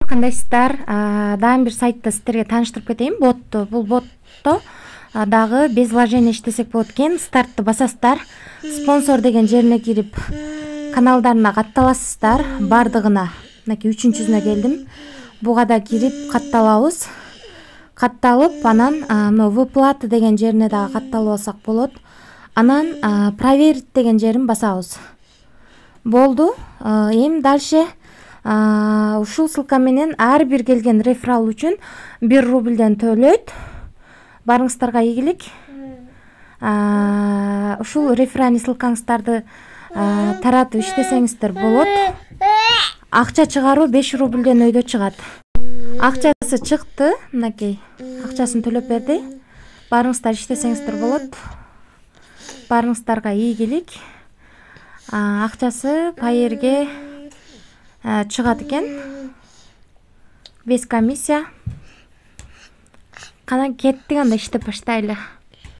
кандайсыздар? Дагы бир сайтты сиздерге тааныштырып кетейин. Ботту. Бул ботто дагы без вложения иштесек болот экен. Стартты басасыздар. Спонсор деген жерине кирип каналдарына катталасыздар. Бардыгына. Мынакей 3-сүнө келдим. Буга да кирип катталабыз. Катталып, анан мына выплаты деген жерине дагы катталып алсак болот. Анан проверить деген жерин басабыз. Болду. Эми дальше ушул ссылка менен ар бир келген реферал үчүн 1 рубльден төлөйт. Барыңыздарга ийгилик. Ушул реферальный ссылкаңыздарды таратып иштесеңиздер болот. Акча чыгаруу 5 рубльден өйдө чыгат. Акчасы чыкты, мынакей. Акчасын төлөп берди. Барыңыздар иштесеңиздер болот. Барыңыздарга ийгилик. Акчасы пайерге чыгат экен. Без комиссия. Кана кеттик, анда иштеп баштайлы.